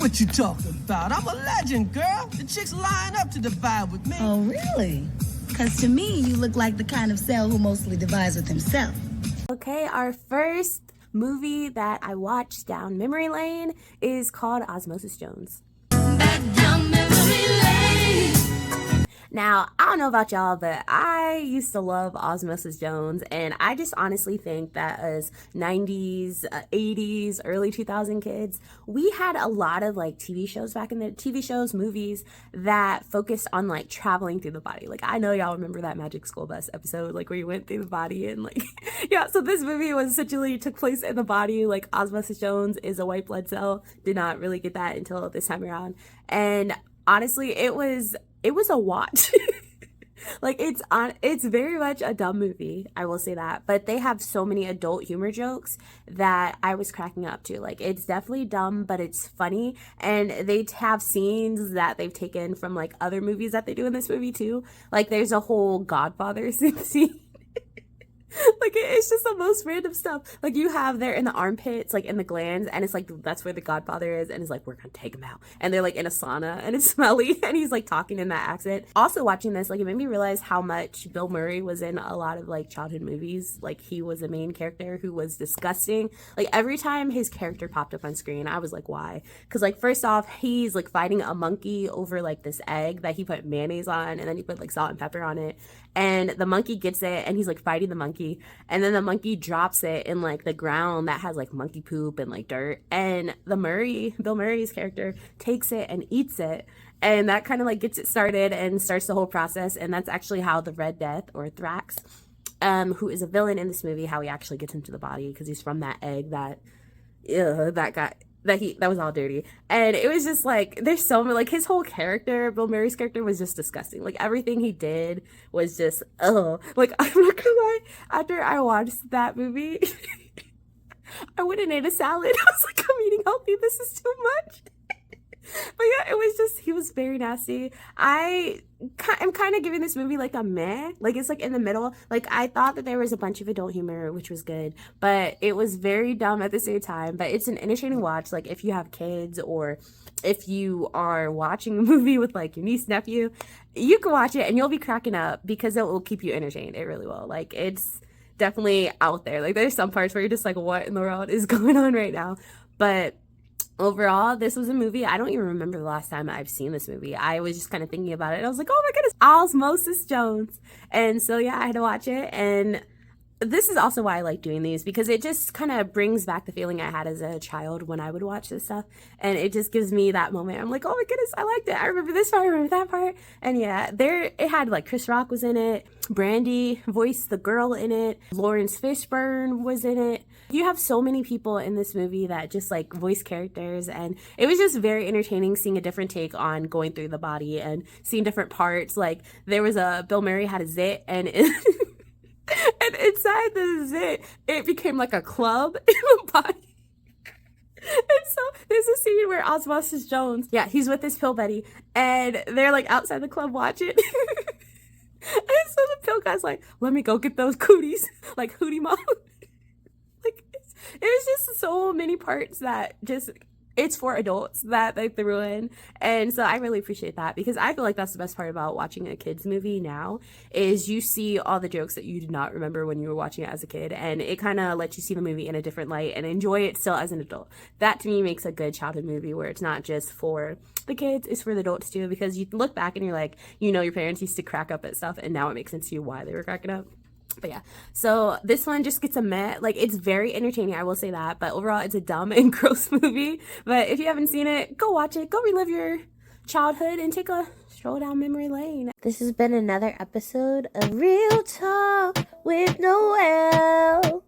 What you talking about? I'm a legend, girl. The chicks line up to divide with me. Oh, really? Because to me, you look like the kind of cell who mostly divides with himself. Okay, our first movie that I watched down memory lane is called Osmosis Jones. Now, I don't know about y'all, but I used to love Osmosis Jones, and I just honestly think that as 90s, 80s, early 2000 kids, we had a lot of like TV shows back in the TV shows, movies that focused on like traveling through the body. Like, I know y'all remember that Magic School Bus episode, like where you went through the body and like, yeah, so this movie was essentially took place in the body. Like, Osmosis Jones is a white blood cell. Did not really get that until this time around. And honestly, it was a watch. Like, it's very much a dumb movie, I will say that, but they have so many adult humor jokes that I was cracking up to. Like, it's definitely dumb, but it's funny, and they have scenes that they've taken from like other movies that they do in this movie too. Like, there's a whole Godfather scene. Like, it's just the most random stuff. Like, you have there in the armpits, like in the glands, and it's like that's where the Godfather is, and it's like, we're gonna take him out, and they're like in a sauna and it's smelly and he's like talking in that accent. Also watching this, like, it made me realize how much Bill Murray was in a lot of like childhood movies. Like, he was a main character who was disgusting. Like, every time his character popped up on screen, I was like, why? Because like, first off, he's like fighting a monkey over like this egg that he put mayonnaise on, and then he put like salt and pepper on it, and the monkey gets it and he's like fighting the monkey, and then the monkey drops it in like the ground that has like monkey poop and like dirt, and Bill Murray's character takes it and eats it, and that kind of like gets it started and starts the whole process. And that's actually how the Red Death, or Thrax, who is a villain in this movie, how he actually gets into the body, because he's from that egg that was all dirty. And it was just like, there's so many, like, his whole character, Bill Murray's character, was just disgusting. Like, everything he did was just like, I'm not gonna lie, after I watched that movie I went and ate a salad. I was like, I'm eating healthy, this is too much. But yeah, it was just, he was very nasty. I'm kind of giving this movie like a meh. Like, it's like in the middle. Like, I thought that there was a bunch of adult humor, which was good, but it was very dumb at the same time. But it's an entertaining watch. Like, if you have kids, or if you are watching a movie with like your niece, nephew, you can watch it and you'll be cracking up because it will keep you entertained. It really will. Like, it's definitely out there. Like, there's some parts where you're just like, what in the world is going on right now? But overall, this was a movie. I don't even remember the last time I've seen this movie. I was just kind of thinking about it, and I was like, oh my goodness, Osmosis Jones. And so yeah, I had to watch it. And this is also why I like doing these, because it just kind of brings back the feeling I had as a child when I would watch this stuff, and it just gives me that moment. I'm like, oh my goodness, I liked it. I remember this part, I remember that part. And yeah, it had like Chris Rock was in it, Brandy voiced the girl in it, Lawrence Fishburne was in it. You have so many people in this movie that just like voice characters, and it was just very entertaining seeing a different take on going through the body and seeing different parts. Like, there was Bill Murray had a zit, and and inside the zit, it became like a club in the body. And so there's a scene where Osmosis Jones, yeah, he's with his pill buddy, and they're like outside the club watching. And so the pill guy's like, let me go get those cooties, like Hootie Mom. Like, it was just so many parts that just, it's for adults that they threw in. And so I really appreciate that, because I feel like that's the best part about watching a kid's movie now, is you see all the jokes that you did not remember when you were watching it as a kid, and it kind of lets you see the movie in a different light and enjoy it still as an adult. That to me makes a good childhood movie, where it's not just for the kids, it's for the adults too, because you look back and you're like, you know, your parents used to crack up at stuff, and now it makes sense to you why they were cracking up. But yeah, so this one just gets a meh. Like, it's very entertaining, I will say that, but overall it's a dumb and gross movie. But if you haven't seen it, go watch it, go relive your childhood and take a stroll down memory lane. This has been another episode of Real Talk with Noelle.